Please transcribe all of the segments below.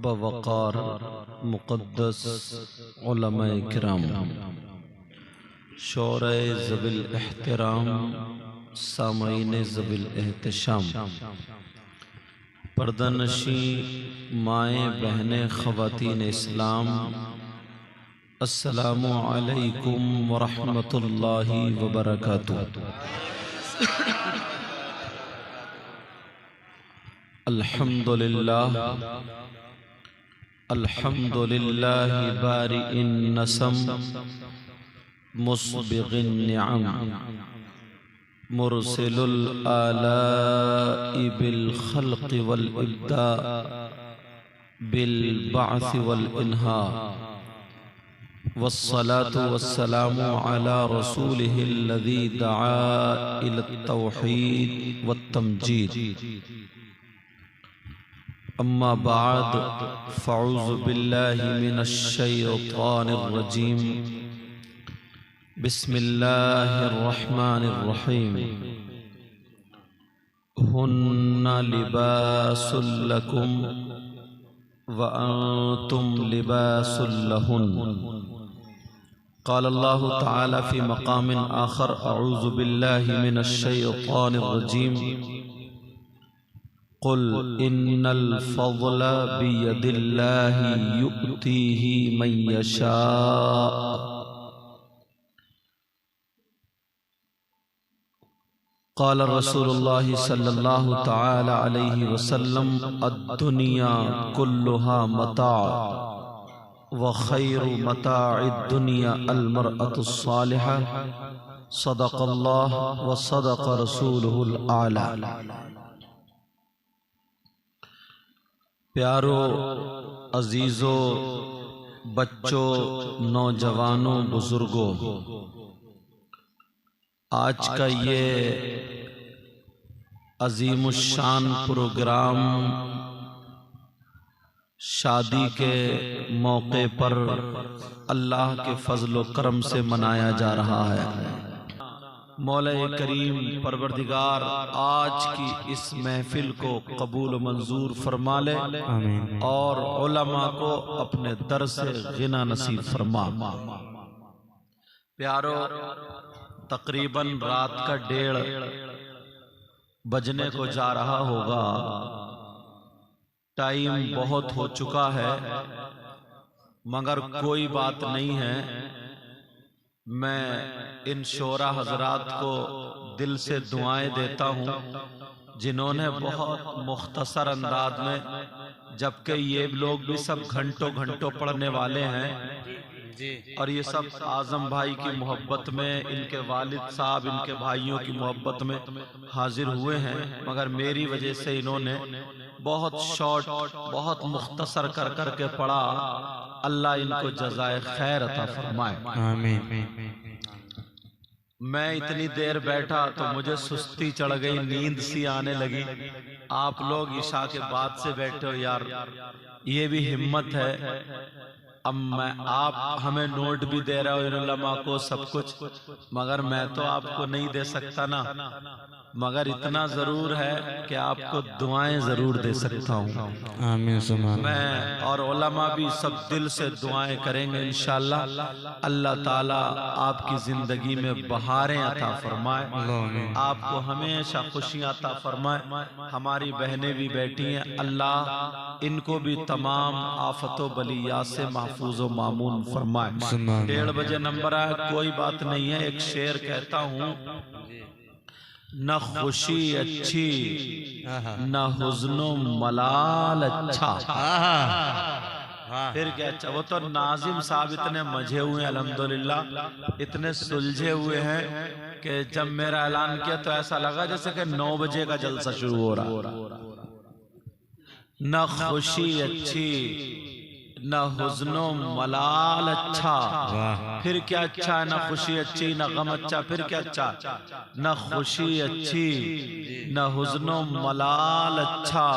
बवक़ार मुक़द्दस उलमाए किराम, शोरे ज़बिल एहतराम, सामईन ज़बिल एहतशाम, पर्दानशी माएँ बहनें ख़वातीन इस्लाम, अस्सलामु अलैकुम वरहमतुल्लाहि वबरकातुह। अल्हम्दुलिल्लाह अल्हम्दुलिल्लाह बारिइन नसम मुस्बिगिन निअम मुरसिलुल आलाई बिल खल्क़ि वल इब्दा बिल बअस वल इन्हा वस्सलातु वस्सलामु अला रसूलिहिल्लज़ी दआ इलत तौहीद वत तमजीद। अम्मा बाद फ़अऊज़ु बिल्लाहि मिनश शैतानिर रजीम। बिस्मिल्लाहिर रहमानिर रहीम। हुन्ना लिबासुल लकुम व अंतुम लिबासुल लहुन्न। क़ाल अल्लाहु तआला फ़ी मक़ामिन आख़र अऊज़ु बिल्लाहि मिनश शैतानिर रजीम। क़ुल इन्नल फ़ज़्ल बियदिल्लाहि युअतीहि मन यशा। क़ाल रसूलुल्लाहि सल्लल्लाहु तआला अलैहि वसल्लम अद्दुनिया कुल्लुहा मता' व खैरु मता'id दुनिया अल-मरअतुस सालिहा। सदक़ल्लाह व सदक़ रसूलुहुल आला। प्यारो, अजीज़ो, बच्चों, नौजवानों, बुजुर्गों, आज का ये अजीमुश्शान प्रोग्राम शादी के मौके पर अल्लाह के फजल व करम से मनाया जा रहा है। मौला करीम परवरदिगार आज की इस महफिल को कबूल मंजूर फरमा ले और उलमा को अपने दर से गिना नसीब फरमा। प्यारो, तकरीबन रात का 1:30 बजने को जा रहा होगा। टाइम बहुत हो चुका है, मगर कोई बात नहीं है। मैं इन शोरा हजरात को दिल से दुआएं देता हूँ जिन्होंने बहुत मुख्तसर अंदाज में, जबकि ये लोग भी सब घंटों घंटों पढ़ने वाले हैं और ये सब आजम भाई की मोहब्बत में, इनके वालिद साहब, इनके भाइयों की मोहब्बत में हाजिर हुए हैं, मगर मेरी वजह से इन्होंने बहुत शॉर्ट, बहुत मुख्तसर कर कर के पढ़ा। अल्लाह इनको जज़ाए खैर अता फरमाए। आमीन। मैं इतनी देर बैठा तो मुझे सुस्ती चढ़ गई, नींद सी आने लगी। आप लोग ईशा के बाद से बैठे हो यार, ये भी हिम्मत है। अब मैं, आप हमें नोट भी दे रहे हो इन उलमा को सब कुछ, मगर मैं तो आपको नहीं दे सकता ना, मगर इतना जरूर है कि आपको दुआएं जरूर दे सकता हूँ। आमीन। मैं और उलमा भी सब दिल से दुआएं करेंगे इंशाअल्लाह। अल्लाह ताला आपकी जिंदगी में बहारें अता फरमाए, आपको हमेशा खुशियां अता फरमाए। हमारी बहनें भी बैठी हैं, अल्लाह इनको भी तमाम आफतों बलिया से महफूज व मामून फरमाए। 1:30 बजे नंबर आया, कोई बात नहीं है। एक शेर कहता हूँ, न खुशी अच्छी न हुज़्नो मलाल अच्छा। फिर क्या अच्छा, वो तो नाजिम साहब इतने मजे हुए अल्हम्दुलिल्लाह, इतने सुलझे हुए हैं कि जब मेरा ऐलान किया तो ऐसा लगा जैसे कि 9 बजे का जलसा शुरू हो रहा। न खुशी अच्छी न हुज़्नो मलाल अच्छा। फिर क्या अच्छा है, न खुशी अच्छी न गम अच्छा। फिर क्या अच्छा, न खुशी अच्छी न हुज़्नो मलाल अच्छा।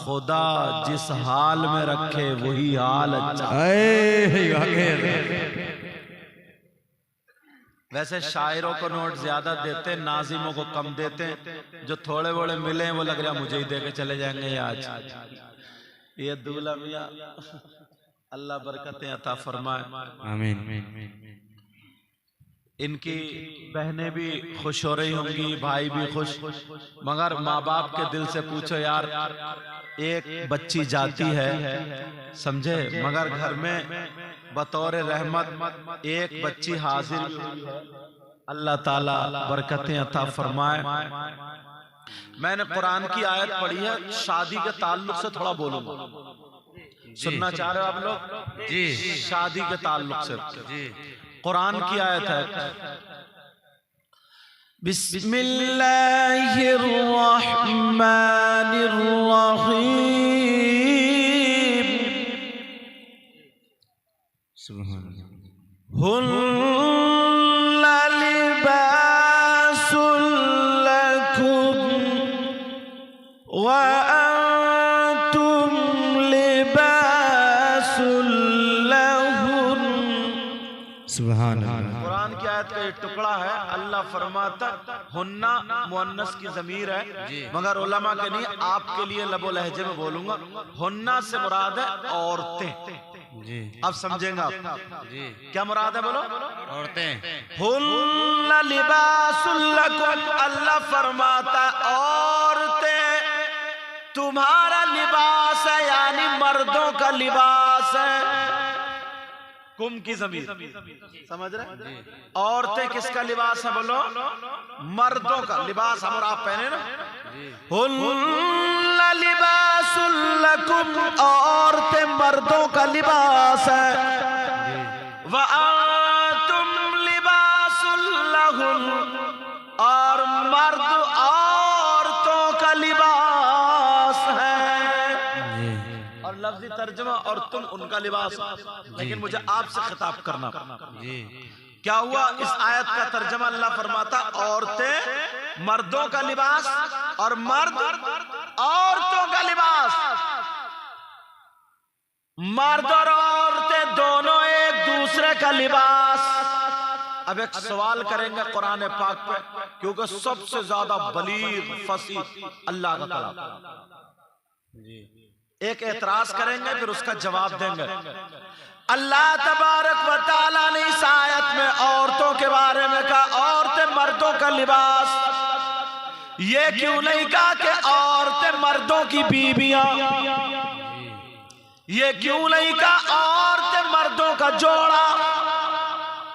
खुदा जिस हाल में रखे वही हाल अच्छा। वैसे शायरों को नोट ज्यादा देते, नाजिमों को कम देते। जो थोड़े बड़े मिले वो लग रहा मुझे ही दे के चले जाएंगे आज। ये दूल्हा मियां अल्लाह बरकतें अता फरमाए, आमीन। इनकी बहनें भी खुश हो रही होंगी, भाई भी खुश, मगर माँ बाप के दिल से पूछो यार, एक बच्ची जाती है समझे, मगर घर में बतौर रहमत एक बच्ची हाजिर हुई है। अल्लाह ताला बरकतें अता फरमाए। मैंने कुरान की आयत पढ़ी है, शादी के ताल्लुक से थोड़ा बोलूंगा, सुनना चाह रहे हो आप लोग जी? शादी के ताल्लुक से जी। कुरान की आयत है, बिस्मिल्लाहिर्रहमानिर्रहीम, हुन्ना लिबासुल लकुम व अंतुम लिबासुल लहुन। सुभान अल्लाह। कुरान की आयत का एक टुकड़ा है। अल्लाह फरमाता हुन्ना मुअन्नस की ज़मीर है, मगर उलमा के नहीं, आपके लिए लबो लहजे में बोलूंगा, हुन्ना से मुराद है औरतें। जी। अब समझेंगे आप जी। क्या मुराद है, बोलो। औरतें। हुन्ना लिबासुल लकुम, अल्लाह फरमाता औरतें तुम्हारा लिबास है, यानी मर्दों का लिबास है। कुम की ज़मीर, समझ रहे? औरतें किसका लिबास है, बोलो। मर्दों का लिबास हम और आप पहने ना। हुन्ना लिबासुल लकुम, औरतें मर्दों का लिबास है। व अंतुम लिबासुल लहुन, और मर्द औरतों का लिबास है। और लफ्जी तर्जुमा और तुम उनका लिबास, लेकिन मुझे आपसे खिताब करना। क्या हुआ इस आयत का तर्जुमा? अल्लाह फरमाता औरतें मर्दों का लिबास और मर्द औरतों का लिबास। मर्द और औरतें दोनों एक दूसरे का लिबास। अब एक सवाल करेंगे कुरान पाक पे, क्योंकि सबसे ज्यादा बलीग फसीह अल्लाह का कलाम। एक एतराज करेंगे, फिर उसका जवाब देंगे। अल्लाह तबारक व तआला ने इस आयत में औरतों के बारे में कहा औरतें मर्दों का लिबास। ये क्यों नहीं कहा कि औरतें मर्दों की बीवियां? ये क्यों नहीं कहा औरतें मर्दों का जोड़ा?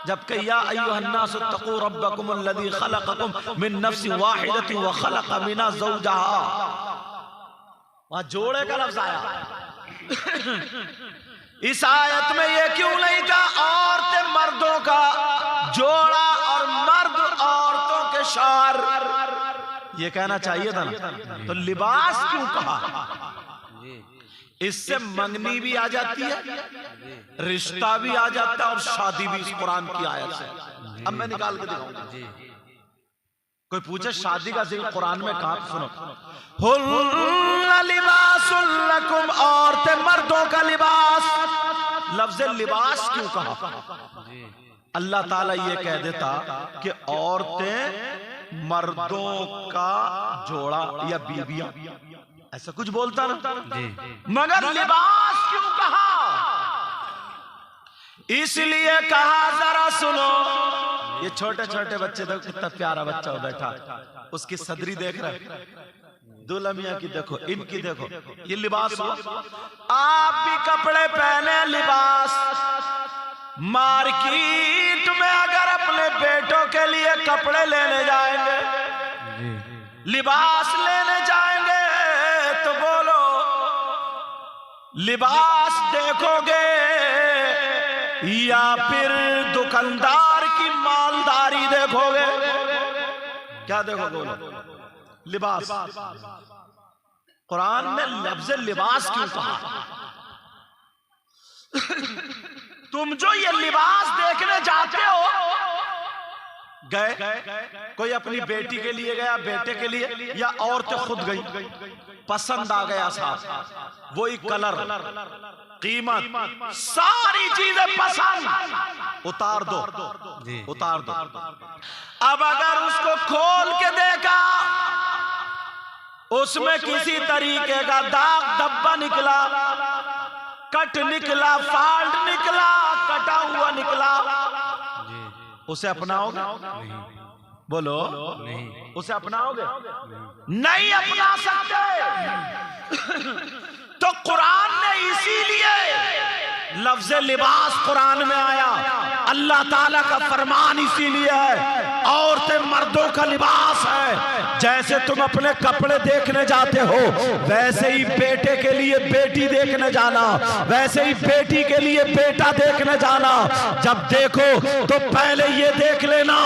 जबकि या अय्युहन्नास इत्तक़ू रब्बकुमुल्लज़ी खलक़कुम मिन नफ्सिन वाहिदतिन व खलक़ मिनहा ज़ौजहा, वहां जोड़े का लफ्ज आया। इस आयत में ये क्यों नहीं कहा औरतें मर्दों का जोड़ा और मर्द औरतों के शार? ये कहना चाहिए था ना। तो लिबास क्यों कहा? इससे मंगनी भी आ जाती है, रिश्ता भी आ जाता है, और शादी भी इस कुरान की आयत से। अब मैं निकाल के दिखाऊंगा। कोई पूछे शादी का जिक्र कुरान में कहां? सुनो, हुन्ना लिबासुल लकुम, औरतें मर्दों का लिबास। लफ्ज़ लिबास क्यों कहा? अल्लाह ताला ये कह देता कि औरतें मर्दों का जोड़ा या बीबियां, ऐसा कुछ बोलता ना। मगर लिबास क्यों कहा? इसलिए कहा, जरा सुनो, ये छोटे छोटे बच्चे देखो, कितना प्यारा बच्चा हो बैठा, उसकी सदरी देख रहे, दूल्हा मियां की देखो, इनकी देखो, ये लिबास हुआ। आप भी कपड़े पहने, लिबास। मार्केट में अगर अपने बेटों के लिए कपड़े लेने जाएंगे, लिबास लेने जाएंगे, तो बोलो लिबास देखोगे या फिर दुकानदार की मालदारी देखोगे? क्या देखोगे? बोलो लिबास। कुरान ने लफ्ज़ लिबास क्यों कहा? तुम जो ये लिबास देखने जाते हो, गए कोई अपनी बेटी के लिए गया, बेटे के लिए, या औरतें खुद गई, पसंद आ गया साहब, वही कलर, कीमत, सारी चीजें पसंद, उतार दो, उतार दो। अब अगर उसको खोल के देखा, उसमें किसी तरीके का दाग धब्बा निकला, कट निकला, फाल्ट निकला, कटा हुआ निकला, उसे अपनाओगे? बोलो, उसे अपनाओगे? नहीं अपना सकते। तो कुरान ने इसीलिए लफ्ज़ लिबास कुरान में आया, अल्लाह ताला का फरमान इसीलिए है औरतें मर्दों का लिबास है। जैसे तुम अपने कपड़े देखने जाते हो, वैसे ही बेटे के लिए बेटी देखने जाना, वैसे ही बेटी के लिए बेटा देखने जाना। जब देखो तो पहले ये देख लेना,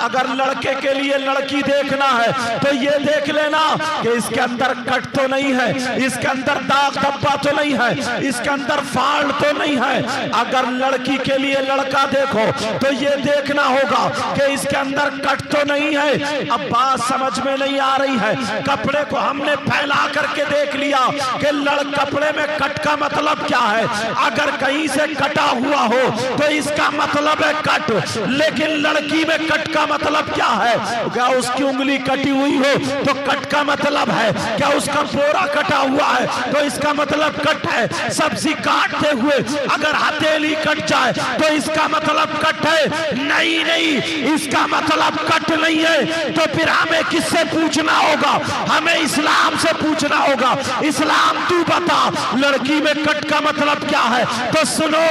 अगर लड़के के लिए लड़की देखना है तो ये देख लेना कि इसके अंदर कट तो नहीं है, इसके अंदर दाग धब्बा तो नहीं है, इसके अंदर फाल्ट तो नहीं है। अगर लड़की के लिए लड़का देखो तो ये देखना होगा कि इसके अंदर कट तो नहीं है। अब बात समझ में नहीं आ रही है। कपड़े को हमने फैला करके देख लिया कि कपड़े में कट का मतलब क्या है। अगर कहीं से कटा हुआ हो तो इसका मतलब है कट, लेकिन लड़की में कट का मतलब क्या है? क्या उसकी उंगली कटी हुई हो तो कट का मतलब है? क्या उसका बोरा कटा हुआ है तो इसका मतलब कट है? सब्जी काटते हुए अगर हथेली कट जाए तो इसका मतलब कट है? नहीं नहीं, इसका मतलब कट नहीं है। तो फिर हमें किससे पूछना होगा? हमें इस्लाम से पूछना होगा। इस्लाम तू बता लड़की में कट का मतलब क्या है? तो सुनो,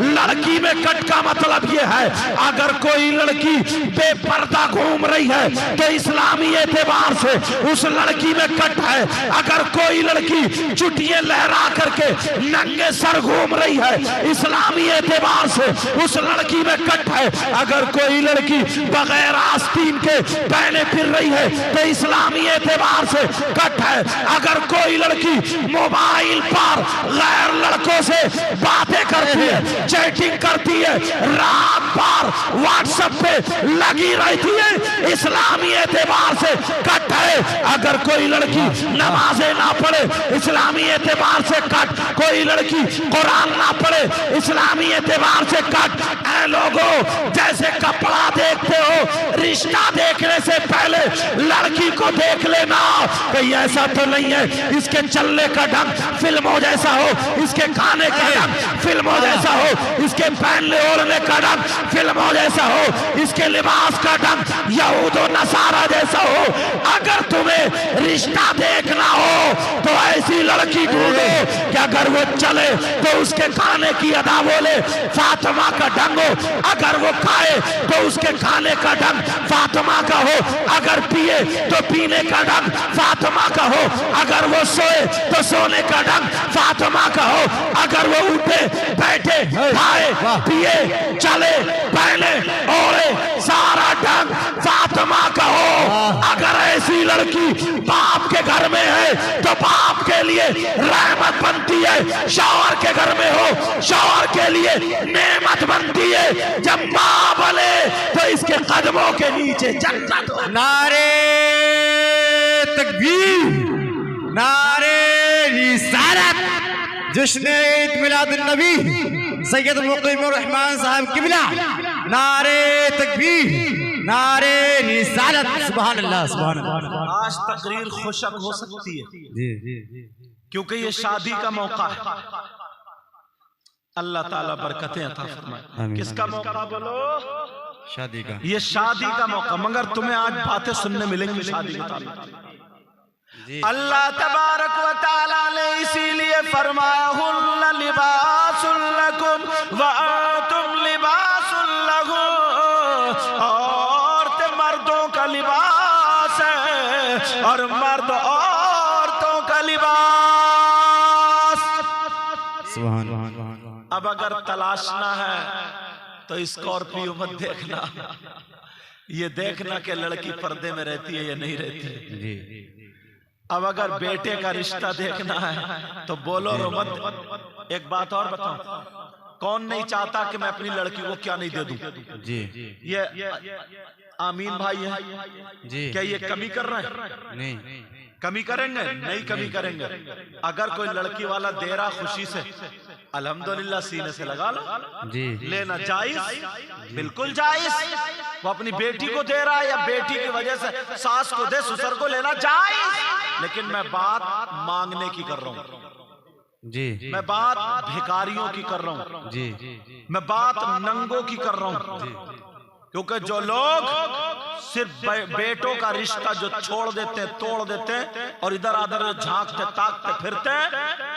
लड़की में कट का मतलब ये है, अगर कोई लड़की बेपर्दा घूम रही है तो इस्लामी एतबार से उस लड़की में कट है। अगर कोई लड़की चुटिये लहरा करके नंगे सर घूम रही है, इस्लामी एतबार से उस लड़की में कट है। अगर कोई लड़की बगैर आस्तीन के पहने फिर रही है तो इस्लामी एतबार से कट है। अगर कोई लड़की मोबाइल पर गैर लड़कों से बातें करती है, चैटिंग करती है, रात भर व्हाट्सएप पे लगी रहती है, इस्लामी एतबार से कट है। अगर कोई लड़की नमाजें ना पढ़े, इस्लामी एतबार से कट। कोई लड़की कुरान ना पढ़े, इस्लामी एतबार से कट। ऐ लोगों, जैसे कपड़ा देखते हो, रिश्ता देखने से पहले लड़की को देख लेना कहीं ऐसा तो नहीं है इसके चलने का ढंग फिल्मों जैसा हो, इसके खाने का ढंग फिल्मों जैसा हो, इसके पहनने ओढ़ने का ढंग फिल्मों जैसा हो, इसके लिबास का ढंग यहूद और नसारा जैसा हो। अगर तुम्हें रिश्ता देखना हो तो ऐसी लड़की ढूंढो कि अगर वो चले तो उसके खाने की अदा बोले फातिमा का ढंग हो, अगर वो खाए तो उसके खाने का ढंग फातिमा का हो, अगर पिए तो पीने का ढंग फातिमा का हो, अगर वो सोए तो सोने का ढंग फातिमा का हो, अगर वो उठे बैठे खाए पिए चले पहले ओढ़े सारा ढंग फातिमा का हो। अगर ऐसी लड़की बाप के घर में है तो बाप के लिए रहमत बनती है, शौहर के घर में हो शौहर के लिए नेमत बनती है। जब माँ बोले तो इसके कदमों के नीचे जन्नत। नारे तकबीर, नारे रिसालत, जश्न ईद मिलादुन नबी सैयद मुक़ीमुर रहमान साहब किबला। नारे तकबीर, नारे रिसालत। सुभान अल्लाह, सुभान अल्लाह। आज तकरीर खुशक हो सकती है जी जी क्योंकि ये शादी का मौका है। अल्लाह ताला बरकतें अता फरमाए। किसका मौका बोलो? शादी का। ये शादी का मौका। मगर तुम्हें आज बातें सुनने मिलेंगी शादी के ताल्लुक। अल्लाह तबारक व तआला ने इसीलिए फरमाया हुन्ना लिबासुल लकुम व अंतुम लिबासुल लहुम। औरतें मर्दों का लिबास है और मर्द औरतों का लिबास। सुभान। अब अगर तलाशना है तो स्कॉर्पियो मत देखना, ये देखना कि लड़की पर्दे में रहती है या नहीं रहती है। जी। अब अगर बेटे का रिश्ता देखना है तो बोलो मत। एक बात और बताऊं, कौन नहीं चाहता कि मैं अपनी लड़की को क्या नहीं दे दूं? जी। ये आमीन भाई है जी। क्या ये कमी कर रहे हैं? नहीं। कमी करेंगे? नहीं कमी करेंगे। अगर कोई लड़की वाला दे रहा खुशी से, अल्हम्दुलिल्लाह सीने से लगा लो जी। लेना जायज, बिल्कुल जायज। वो अपनी बेटी को दे रहा है या बेटी की वजह से सास को दे, ससुर को लेना जायज। लेकिन मैं बात मांगने की कर रहा हूं जी। मैं बात भिखारियों की कर रहा हूं जी। मैं बात नंगों की कर रहा हूं। क्योंकि जो लोग सिर्फ बेटों का रिश्ता जो छोड़ देते हैं, तोड़ देते हैं और इधर उधर झांकते ताकते फिरते हैं,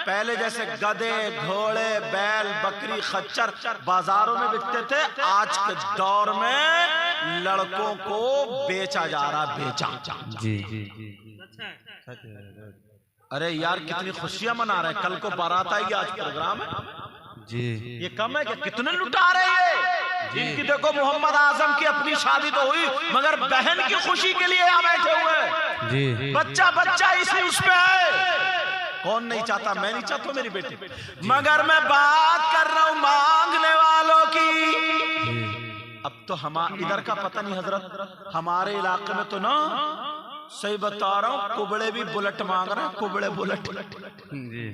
पहले जैसे गधे, घोड़े, बैल, बकरी, खच्चर बाजारों में बिकते थे, आज के दौर में लड़कों को बेचा जा रहा, बेचा। जी। अरे यार कितनी खुशियां मना रहे हैं, कल को बारात आएगी, आज प्रोग्राम है जी। ये कम है कि कितने लुटा रहे हैं। इनकी देखो मोहम्मद आजम की अपनी शादी तो हुई, मगर बहन की खुशी के लिए यहाँ बैठे हुए जी। बच्चा बच्चा इसी उस पे है। कौन नहीं चाहता? मैं नहीं चाहता मेरी बेटी, मगर मैं बात कर रहा हूँ मांगने वालों की। अब तो हम इधर का पता नहीं हजरत, हमारे इलाके में तो ना सही बता रहा हूँ, कुबड़े भी बुलेट मांग रहे हैं, कुबड़े बुलेट जी।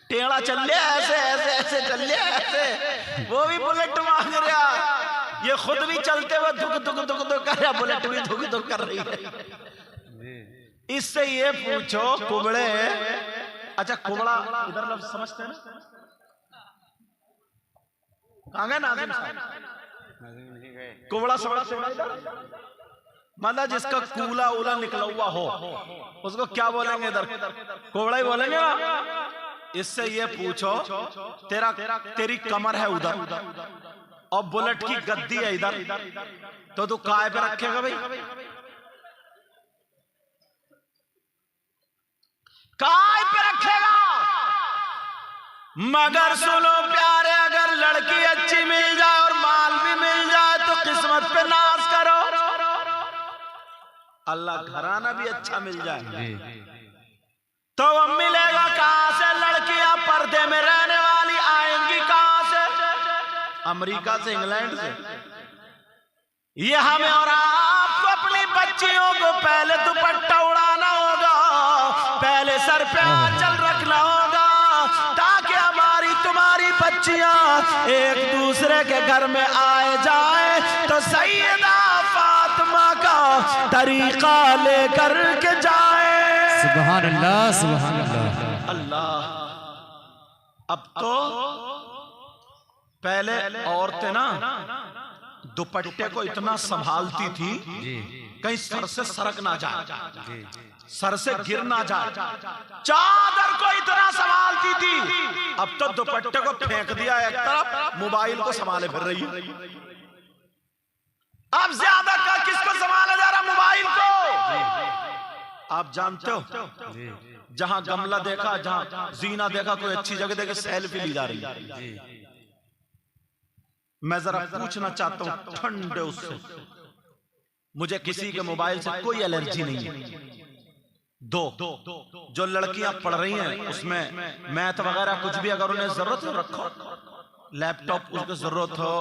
टेढ़ा चल लिया ऐसे ऐसे ऐसे चल लिया ऐसे, वो भी बुलेट मांग रहा। ये खुद भी चलते हुए धुक धुक धुक धुक कर रहा, बुलेट भी धुक धुक कर रही है। इससे ये पूछो कुबड़े, अच्छा कुबड़ा इधर लफ्ज समझते हैं ना? कहाँ गए नाज़िम साहब? कुबड़ा समझते हैं? मतलब जिसका कूला उला निकला हुआ हो उसको क्या बोलेंगे? इधर कुबड़ा ही बोलेंगे ना। इससे ये पूछो तेरी कमर है उधर और बुलेट की गद्दी है इधर, तो तू काय पे रखेगा भाई? काय पे रखेगा? मगर सुनो प्यारे, अगर लड़की अच्छी मिल जाए और माल भी मिल जाए तो किस्मत पे नाज करो। अल्लाह घराना भी अच्छा मिल जाए तो अब मिलेगा कहां से? लड़कियां पर्दे में रहने वाली आएंगी कहां से? अमेरिका से, इंग्लैंड से। ये हमें और आपको अपनी बच्चियों को पहले दुपट्टा उड़ाना होगा, पहले सर पे आंचल रखना होगा, ताकि हमारी तुम्हारी बच्चियां एक दूसरे के घर में आए जाए तो सैयदा फातिमा का तरीका लेकर के जाए। सुभान अल्लाह, सुभान अल्लाह। अल्लाह। अब तो पहले औरतें ना दुपट्टे को इतना संभालती थी कहीं सर से सरक ना जाए, सर से गिर ना जाए, चादर को इतना संभालती थी। अब तो दुपट्टे को फेंक दिया एक तरफ, मोबाइल को संभाले फिर रही है। अब ज्यादा का किसको संभाला जा रहा? मोबाइल को। आप जानते हो जहां गमला देखा, जहां जीना देखा, कोई अच्छी जगह देखे सेल्फी ली जा रही है। मैं जरा पूछना चाहता हूं ठंडे उससे, मुझे किसी के मोबाइल से कोई एलर्जी नहीं है। दो जो लड़कियां पढ़ रही हैं उसमें मैथ वगैरह कुछ भी अगर उन्हें जरूरत हो रखो, लैपटॉप उसको जरूरत हो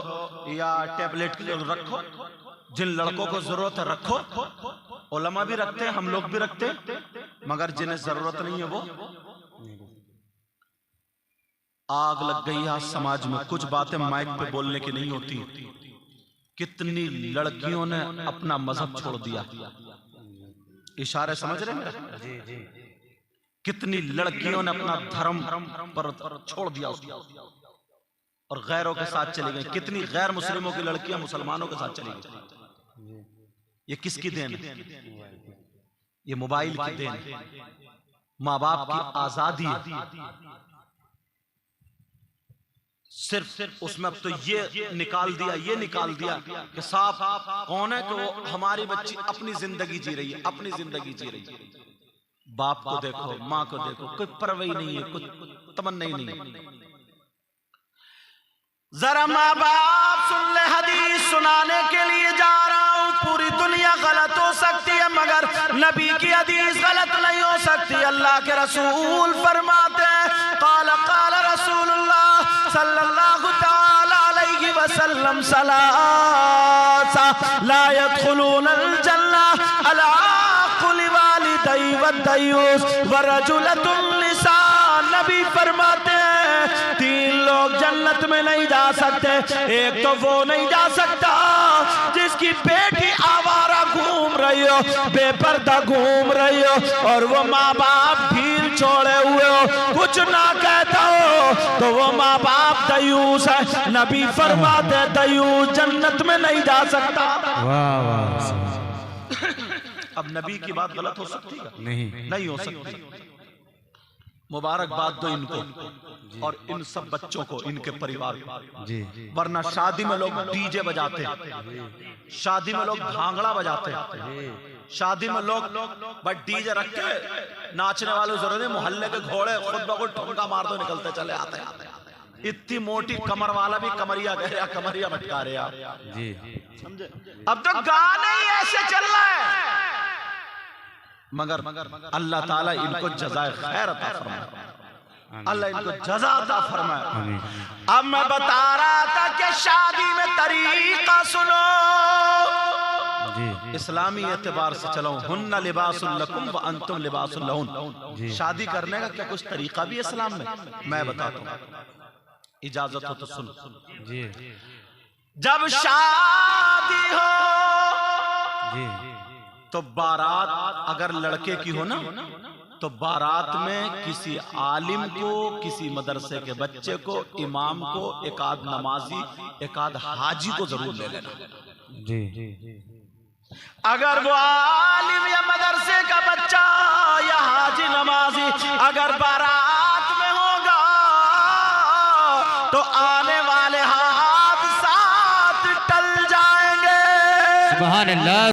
या टैबलेट की जरूरत रखो, जिन लड़कों को जरूरत है रखो, उलमा भी रखते हैं, हम लोग भी रखते हैं, मगर जिन्हें जरूरत नहीं है वो। आग लग गई है समाज में, कुछ बातें माइक पे बोलने की नहीं होती। कितनी लड़कियों ने अपना मजहब छोड़ दिया, इशारे समझ रहे हैं? कितनी लड़कियों ने अपना धर्म पर छोड़ दिया और गैरों के साथ चली गई। कितनी गैर मुस्लिमों की लड़कियां मुसलमानों के साथ चली गई। ये किसकी देन है? ये मोबाइल की देन है, माँ बाप की आजादी है। सिर्फ उसमें अब तो ये निकाल दिया, ये निकाल दिया कि साफ कौन है कि वो हमारी बच्ची अपनी जिंदगी जी रही है, अपनी जिंदगी जी रही है। बाप को देखो, माँ को देखो, कोई परवाही नहीं है, कुछ तमन्ना ही नहीं है। जरा माँ बाप सुन ले, हदीस सुनाने के लिए जा रहा हूं। पूरी दुनिया गलत हो सकती है मगर नबी की हदीस गलत नहीं हो सकती। अल्लाह के रसूल फरमाते हैं, क़ाल क़ाल रसूलुल्लाह सल्लल्लाहु तआला अलैहि वसल्लम, सलासा ला यदखुलूनल जन्नह अला कुल्लि वालिदैन वद्दयूस वरजुलतुन निसा। नबी फरमाते हैं 3 लोग जन्नत में नहीं जा सकते। एक तो वो नहीं जा सकता जिसकी बेटी आवारा घूम रही हो, बेपर्दा घूम रही हो, और वो माँ बाप ढील छोड़े हुए हो, कुछ ना कहता हो, तो वो माँ बाप दयूस है। नबी फरमाते दयूस जन्नत में नहीं जा सकता। वाह वाह। अब नबी की बात गलत हो सकती है? नहीं हो सकती। मुबारकबाद दो इनको और इन सब बच्चों को, इनके परिवार को। जी। वरना शादी में लोग डीजे बजाते हैं, शादी में लोग भांगड़ा बजाते हैं, शादी में लोग बस डीजे रख के नाचने वाले जरूरत है, मोहल्ले के घोड़े खुद ब खुद ठुमका मार दो निकलते चले आते हैं। इतनी मोटी कमर वाला भी कमरिया कह रहा, कमरिया भटका रहे आप जी। समझे? अब तो गाने ही ऐसे चल रहा है, मगर अल्लाह ताला इनको जज़ाए खैर अता फरमाए, अल्लाह इनको जज़ा अता फरमाए। अब मैं बता रहा था कि शादी में तरीका सुनो, इस्लामी एतबार से चलो। हुन्ना लिबासुल लकुम व अंतुम लिबासुल लहुन। शादी करने का क्या कुछ तरीका भी इस्लाम में? मैं बताता हूँ, इजाजत हो तो सुन। जब शादी हो तो बारात अगर लड़के की हो ना, तो बारात में किसी आलिम को, किसी मदरसे के बच्चे को, इमाम को, एक आध नमाजी, एक आध हाजी को जरूर ले लेना। जी। अगर वो आलिम या मदरसे का बच्चा या हाजी नमाजी अगर बारात में होगा तो आने वाले हादसात टल जाएंगे। सुभान अल्लाह।